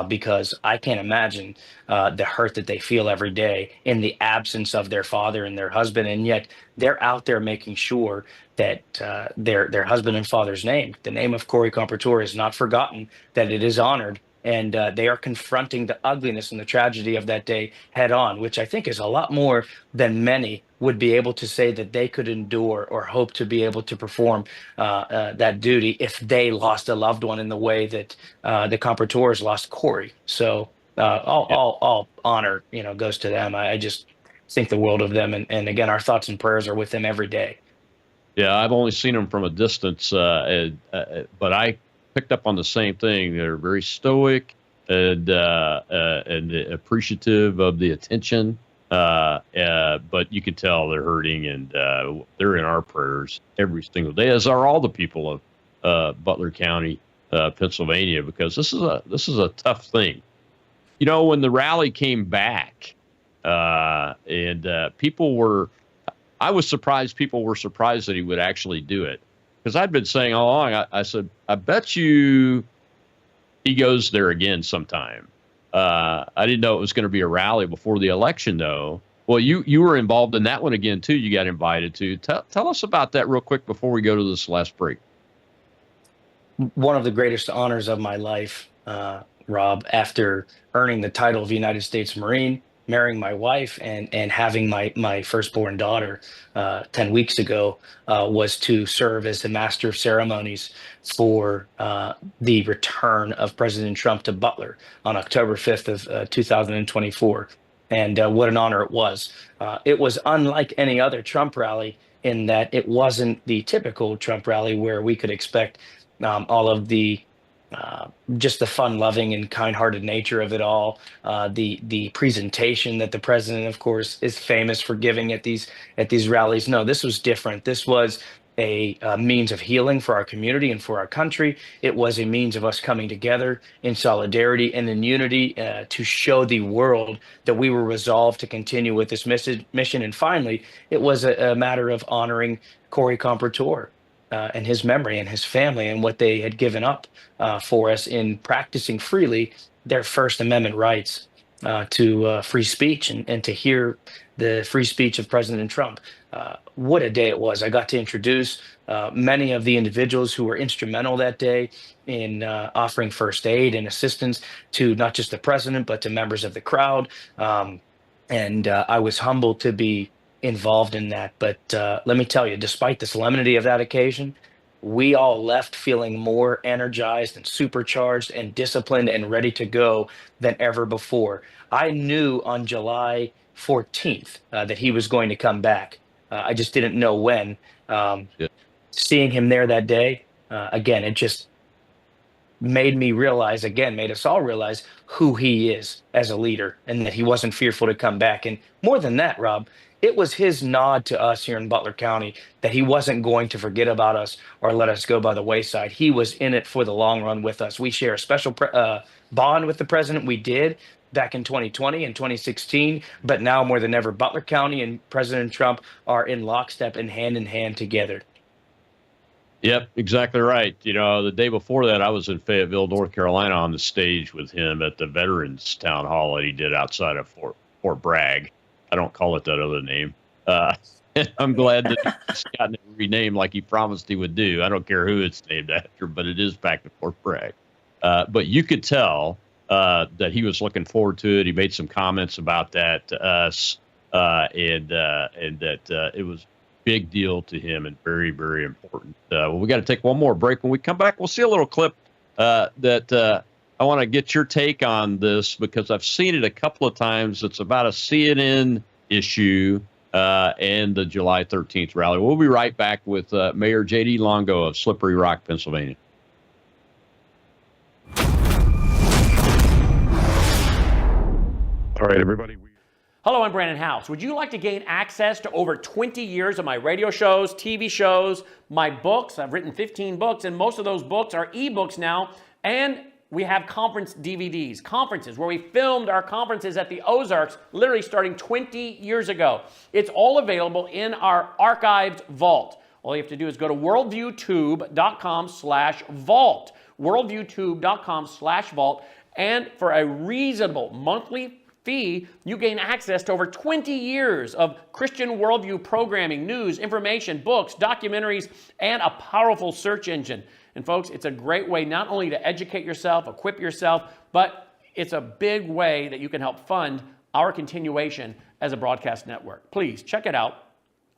because I can't imagine the hurt that they feel every day in the absence of their father and their husband. And yet they're out there making sure that their husband and father's name, the name of Corey Compertour, is not forgotten, that it is honored. And they are confronting the ugliness and the tragedy of that day head on, which I think is a lot more than many would be able to say that they could endure or hope to be able to perform that duty if they lost a loved one in the way that the Compertours lost Corey. So all honor, goes to them. I just think the world of them. And again, our thoughts and prayers are with them every day. Yeah, I've only seen them from a distance, but I picked up on the same thing. They're very stoic and appreciative of the attention, but you can tell they're hurting, and they're in our prayers every single day, as are all the people of Butler County, Pennsylvania, because this is a tough thing. When the rally came back, and I was surprised. People were surprised that he would actually do it. Because I'd been saying all along, I said, I bet you he goes there again sometime. I didn't know it was going to be a rally before the election, though. Well, you were involved in that one again, too. You got invited to. Tell us about that real quick before we go to this last break. One of the greatest honors of my life, Rob, after earning the title of United States Marine, marrying my wife, and having my firstborn daughter 10 weeks ago, was to serve as the master of ceremonies for the return of President Trump to Butler on October 5th of 2024. And what an honor it was. It was unlike any other Trump rally in that it wasn't the typical Trump rally where we could expect all of the just the fun-loving and kind-hearted nature of it all, the presentation that the president, of course, is famous for giving at these rallies. No, this was different. This was a means of healing for our community and for our country. It was a means of us coming together in solidarity and in unity to show the world that we were resolved to continue with this mission. And finally, it was a matter of honoring Corey Compertor and his memory and his family and what they had given up for us in practicing freely their First Amendment rights to free speech and to hear the free speech of President Trump. What a day it was. I got to introduce many of the individuals who were instrumental that day in offering first aid and assistance to not just the president, but to members of the crowd. And I was humbled to be involved in that. But let me tell you, despite the solemnity of that occasion, we all left feeling more energized and supercharged and disciplined and ready to go than ever before. I knew on July 14th that he was going to come back. I just didn't know when. Seeing him there that day, again, it just made us all realize who he is as a leader and that he wasn't fearful to come back. And more than that, Rob, it was his nod to us here in Butler County that he wasn't going to forget about us or let us go by the wayside. He was in it for the long run with us. We share a special bond with the president. We did back in 2020 and 2016, but now more than ever, Butler County and President Trump are in lockstep and hand together. Yep, exactly right. You know, the day before that, I was in Fayetteville, North Carolina, on the stage with him at the Veterans Town Hall that he did outside of Fort Bragg. I don't call it that other name. I'm glad that it's gotten it renamed like he promised he would do. I don't care who it's named after, but it is back to Fort Bragg. But you could tell that he was looking forward to it. He made some comments about that to us, and that it was a big deal to him and very, very important. Well, we got to take one more break. When we come back, we'll see a little clip that I want to get your take on this because I've seen it a couple of times. It's about a CNN issue and the July 13th rally. We'll be right back with Mayor J.D. Longo of Slippery Rock, Pennsylvania. All right, everybody. Hello, I'm Brandon House. Would you like to gain access to over 20 years of my radio shows, TV shows, my books? I've written 15 books, and most of those books are ebooks now. And we have conference DVDs, conferences where we filmed our conferences at the Ozarks, literally starting 20 years ago. It's all available in our archived vault. All you have to do is go to worldviewtube.com/vault, worldviewtube.com/vault, and for a reasonable monthly fee, you gain access to over 20 years of Christian worldview programming, news, information, books, documentaries, and a powerful search engine. And folks, it's a great way not only to educate yourself, equip yourself, but it's a big way that you can help fund our continuation as a broadcast network. Please check it out.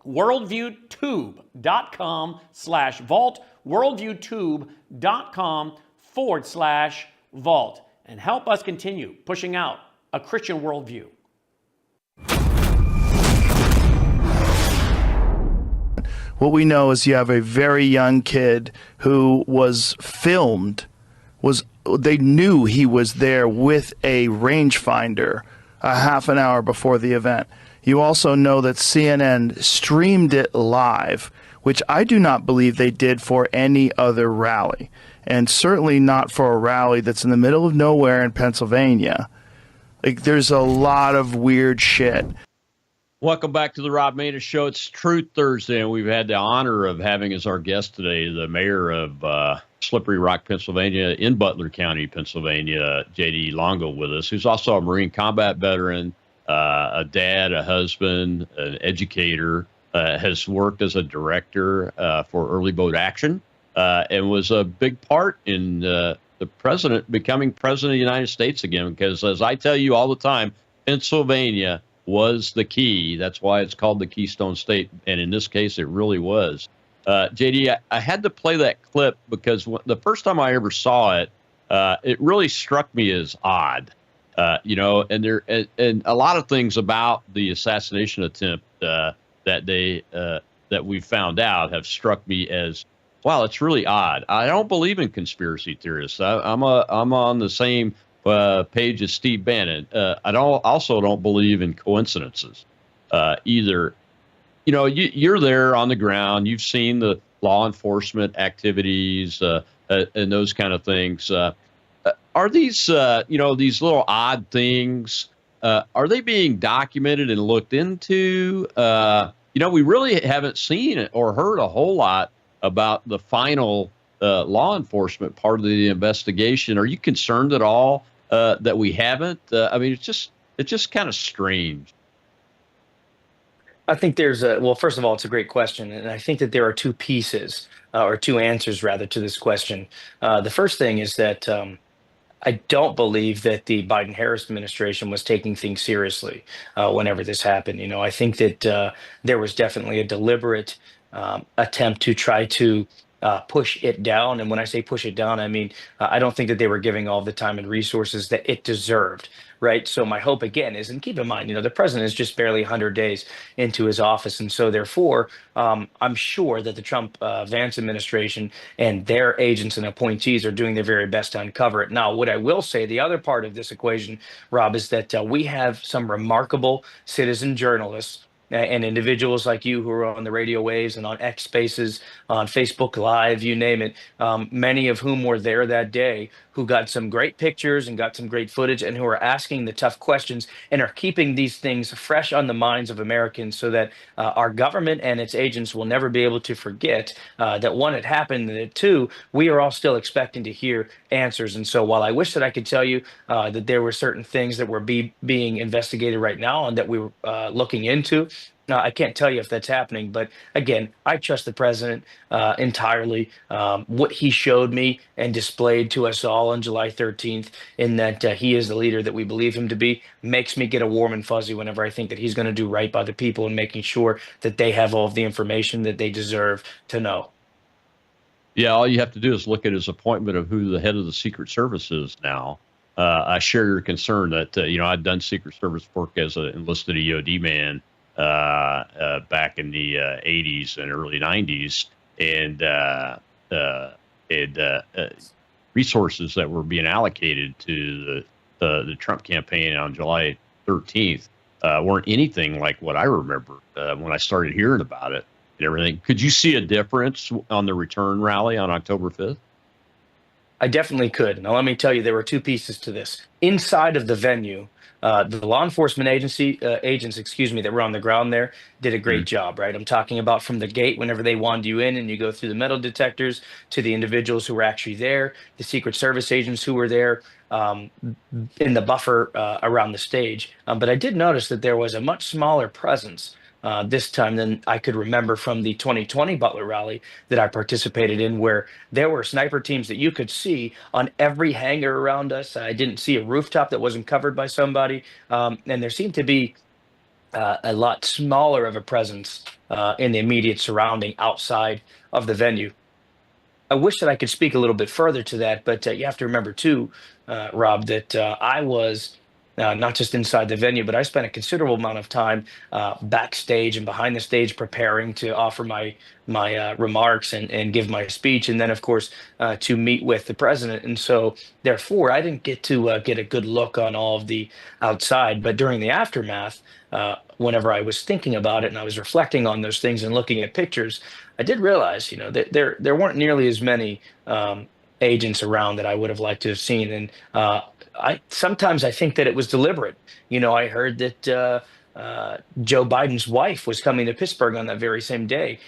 worldviewtube.com/vault, worldviewtube.com/vault, and help us continue pushing out a Christian worldview. What we know is you have a very young kid who was filmed. They knew he was there with a rangefinder a half an hour before the event. You also know that CNN streamed it live, which I do not believe they did for any other rally, and certainly not for a rally that's in the middle of nowhere in Pennsylvania. Like, there's a lot of weird shit. Welcome back to the Rob Maness Show. It's Truth Thursday, and we've had the honor of having as our guest today the mayor of Slippery Rock, Pennsylvania, in Butler County, Pennsylvania, J.D. Longo, with us, who's also a Marine combat veteran, a dad, a husband, an educator, has worked as a director for Early Boat Action, and was a big part in the president becoming president of the United States again. Because as I tell you all the time, Pennsylvania was the key. That's why it's called the Keystone State. And in this case, it really was. JD, I had to play that clip because the first time I ever saw it, it really struck me as odd. And a lot of things about the assassination attempt that we found out have struck me as, wow, it's really odd. I don't believe in conspiracy theorists. I'm on the same page as Steve Bannon. I don't believe in coincidences either. You're there on the ground. You've seen the law enforcement activities and those kind of things. Are these, these little odd things, are they being documented and looked into? We really haven't seen or heard a whole lot about the final law enforcement part of the investigation. Are you concerned at all that we haven't? It's just kind of strange. I think well, first of all, it's a great question. And I think that there are two pieces, or two answers rather, to this question. The first thing is that I don't believe that the Biden-Harris administration was taking things seriously whenever this happened. I think that there was definitely a deliberate attempt to try to push it down. And when I say push it down, I mean, I don't think that they were giving all the time and resources that it deserved. Right. So my hope again is, and keep in mind, the president is just barely 100 days into his office. And so therefore, I'm sure that the Trump Vance administration and their agents and appointees are doing their very best to uncover it. Now, what I will say, the other part of this equation, Rob, is that we have some remarkable citizen journalists and individuals like you who are on the radio waves and on X Spaces, on Facebook Live, you name it, many of whom were there that day, who got some great pictures and got some great footage and who are asking the tough questions and are keeping these things fresh on the minds of Americans so that our government and its agents will never be able to forget that one, it happened, and that two, we are all still expecting to hear answers. And so while I wish that I could tell you that there were certain things that were being investigated right now and that we were looking into, I can't tell you if that's happening, but again, I trust the president entirely. What he showed me and displayed to us all on July 13th, in that he is the leader that we believe him to be, makes me get a warm and fuzzy whenever I think that he's going to do right by the people and making sure that they have all of the information that they deserve to know. Yeah, all you have to do is look at his appointment of who the head of the Secret Service is now. I share your concern that, I'd done Secret Service work as an enlisted EOD man back in the 80s and early 90s, and resources that were being allocated to the Trump campaign on July 13th weren't anything like what I remember when I started hearing about it and everything. Could you see a difference on the return rally on October 5th? I definitely could. Now, let me tell you, there were two pieces to this. Inside of the venue, the law enforcement agents, that were on the ground there did a great job, right? I'm talking about from the gate, whenever they wand you in and you go through the metal detectors, to the individuals who were actually there, the Secret Service agents who were there in the buffer around the stage. But I did notice that there was a much smaller presence this time than I could remember from the 2020 Butler rally that I participated in, where there were sniper teams that you could see on every hangar around us. I didn't see a rooftop that wasn't covered by somebody. And there seemed to be a lot smaller of a presence in the immediate surrounding outside of the venue. I wish that I could speak a little bit further to that, but you have to remember too, Rob, that I was not just inside the venue, but I spent a considerable amount of time backstage and behind the stage preparing to offer my remarks and give my speech, and then of course to meet with the president. And so therefore I didn't get to get a good look on all of the outside. But during the aftermath, whenever I was thinking about it and I was reflecting on those things and looking at pictures, I did realize, that there weren't nearly as many agents around that I would have liked to have seen. And sometimes I think that it was deliberate. I heard that Joe Biden's wife was coming to Pittsburgh on that very same day.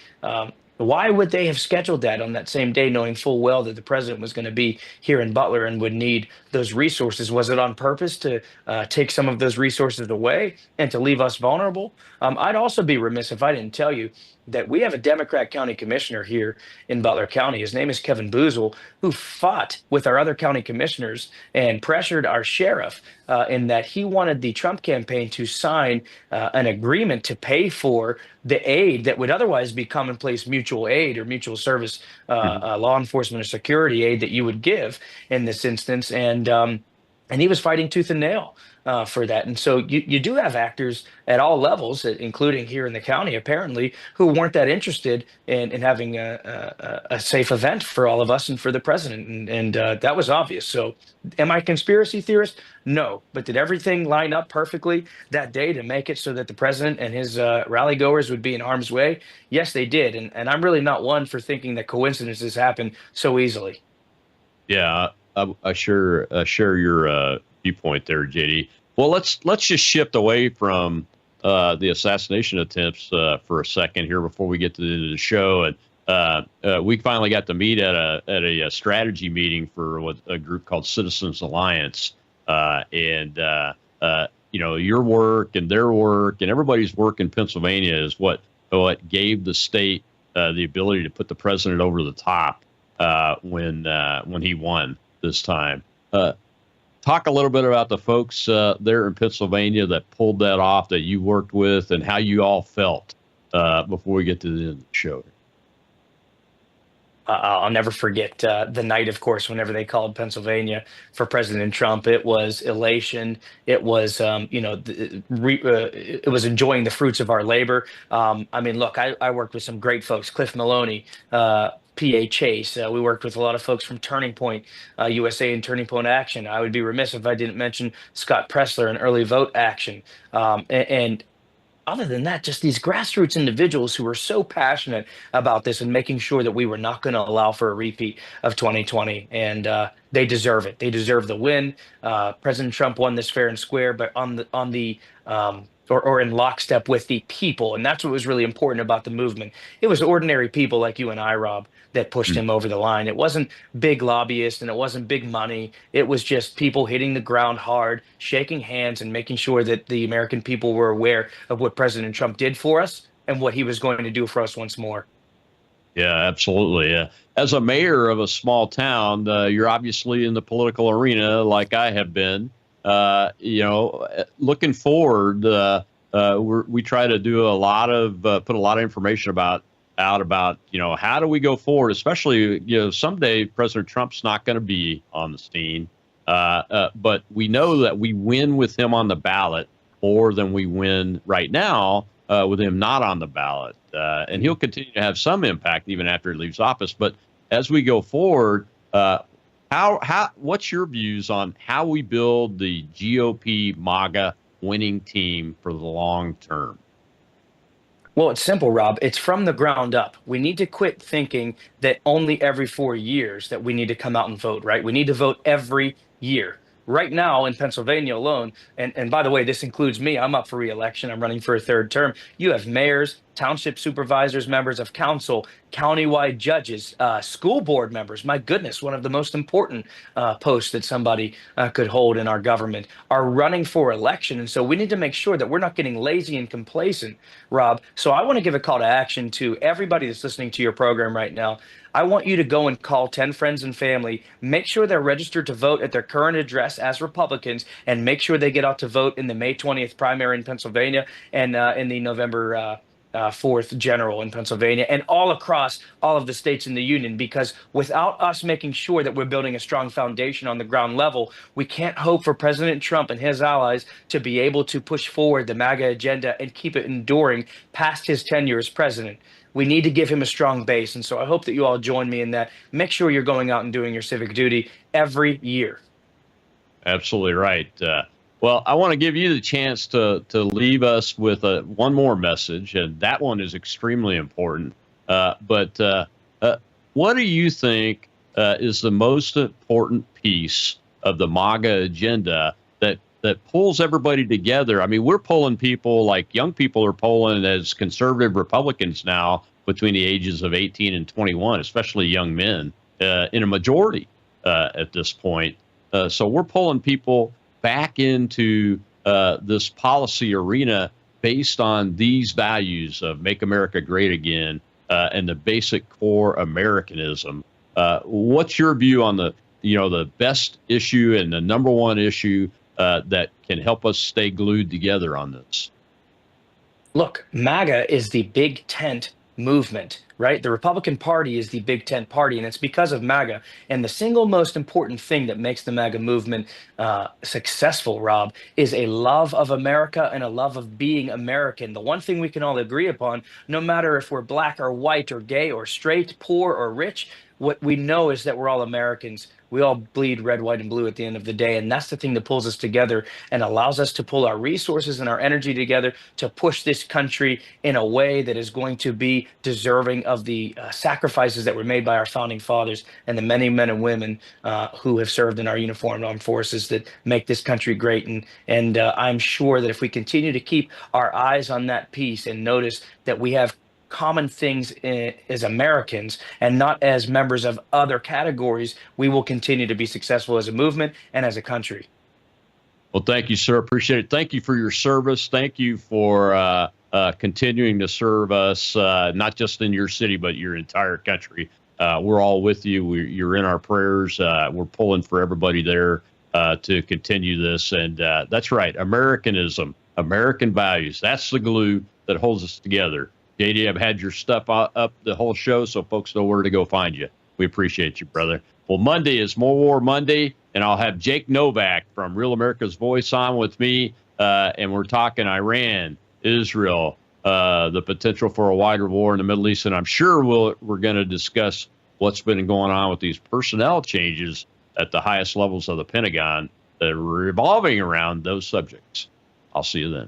Why would they have scheduled that on that same day, knowing full well that the president was going to be here in Butler and would need those resources? Was it on purpose to take some of those resources away and to leave us vulnerable? I'd also be remiss if I didn't tell you that we have a Democrat county commissioner here in Butler County. His name is Kevin Boozle, who fought with our other county commissioners and pressured our sheriff in that he wanted the Trump campaign to sign an agreement to pay for the aid that would otherwise be commonplace mutual aid or mutual service law enforcement or security aid that you would give in this instance. And And he was fighting tooth and nail for that. And so you do have actors at all levels, including here in the county, apparently, who weren't that interested in having a safe event for all of us and for the president. And that was obvious. So am I a conspiracy theorist? No. But did everything line up perfectly that day to make it so that the president and his rally goers would be in harm's way? Yes, they did. And I'm really not one for thinking that coincidences happen so easily. Yeah, I share your viewpoint there, JD. Well, let's just shift away from the assassination attempts for a second here before we get to the end of the show. And we finally got to meet at a strategy meeting for a group called Citizens Alliance. And your work and their work and everybody's work in Pennsylvania is what gave the state the ability to put the president over the top when he won this time. Talk a little bit about the folks there in Pennsylvania that pulled that off, that you worked with, and how you all felt before we get to the end of the show. I'll never forget the night, of course, whenever they called Pennsylvania for President Trump. It was elation. It was, it was enjoying the fruits of our labor. I mean, look, I worked with some great folks, Cliff Maloney, PA Chase. We worked with a lot of folks from Turning Point USA and Turning Point Action. I would be remiss if I didn't mention Scott Pressler and Early Vote Action. And other than that, just these grassroots individuals who were so passionate about this and making sure that we were not going to allow for a repeat of 2020. And they deserve it. They deserve the win. President Trump won this fair and square, but or in lockstep with the people. And that's what was really important about the movement. It was ordinary people like you and I, Rob, that pushed him over the line. It wasn't big lobbyists and it wasn't big money. It was just people hitting the ground hard, shaking hands, and making sure that the American people were aware of what President Trump did for us and what he was going to do for us once more. Yeah, absolutely. As a mayor of a small town, you're obviously in the political arena like I have been. Looking forward, we try to do put a lot of information about how do we go forward, especially, someday President Trump's not going to be on the scene. But we know that we win with him on the ballot more than we win right now with him not on the ballot. And he'll continue to have some impact even after he leaves office. But as we go forward, what's your views on how we build the GOP MAGA winning team for the long term? Well, it's simple, Rob. It's from the ground up. We need to quit thinking that only every 4 years that we need to come out and vote, right? We need to vote every year. Right now in Pennsylvania alone, and by the way, this includes me. I'm up for re-election. I'm running for a third term. You have mayors, township supervisors, members of council, countywide judges, school board members. My goodness, one of the most important posts that somebody could hold in our government are running for election. And so we need to make sure that we're not getting lazy and complacent, Rob. So I want to give a call to action to everybody that's listening to your program right now. I want you to go and call 10 friends and family, make sure they're registered to vote at their current address as Republicans, and make sure they get out to vote in the May 20th primary in Pennsylvania and in the November 4th general in Pennsylvania and all across all of the states in the union, because without us making sure that we're building a strong foundation on the ground level, we can't hope for President Trump and his allies to be able to push forward the MAGA agenda and keep it enduring past his tenure as president. We need to give him a strong base. And so I hope that you all join me in that. Make sure you're going out and doing your civic duty every year. Absolutely right. Well, I want to give you the chance to leave us with one more message, and that one is extremely important. But what do you think is the most important piece of the MAGA agenda that pulls everybody together? I mean, we're pulling people, like young people are polling as conservative Republicans now between the ages of 18 and 21, especially young men, in a majority at this point. So we're pulling people back into this policy arena based on these values of make America great again and the basic core Americanism. What's your view on the best issue and the number one issue that can help us stay glued together on this? Look, MAGA is the big tent movement, right? The Republican Party is the big tent party, and it's because of MAGA. And the single most important thing that makes the MAGA movement successful, Rob, is a love of America and a love of being American. The one thing we can all agree upon, no matter if we're black or white or gay or straight, poor or rich, what we know is that we're all Americans. We all bleed red, white, and blue at the end of the day. And that's the thing that pulls us together and allows us to pull our resources and our energy together to push this country in a way that is going to be deserving of the sacrifices that were made by our founding fathers and the many men and women who have served in our uniformed armed forces that make this country great. And I'm sure that if we continue to keep our eyes on that piece and notice that we have common things as Americans and not as members of other categories, we will continue to be successful as a movement and as a country. Well, thank you, sir. Appreciate it. Thank you for your service. Thank you for continuing to serve us, not just in your city, but your entire country. We're all with you. You're in our prayers. We're pulling for everybody there to continue this. And that's right. Americanism, American values. That's the glue that holds us together. JD, I've had your stuff up the whole show, so folks know where to go find you. We appreciate you, brother. Well, Monday is More War Monday, and I'll have Jake Novak from Real America's Voice on with me, and we're talking Iran, Israel, the potential for a wider war in the Middle East, and I'm sure we're going to discuss what's been going on with these personnel changes at the highest levels of the Pentagon that are revolving around those subjects. I'll see you then.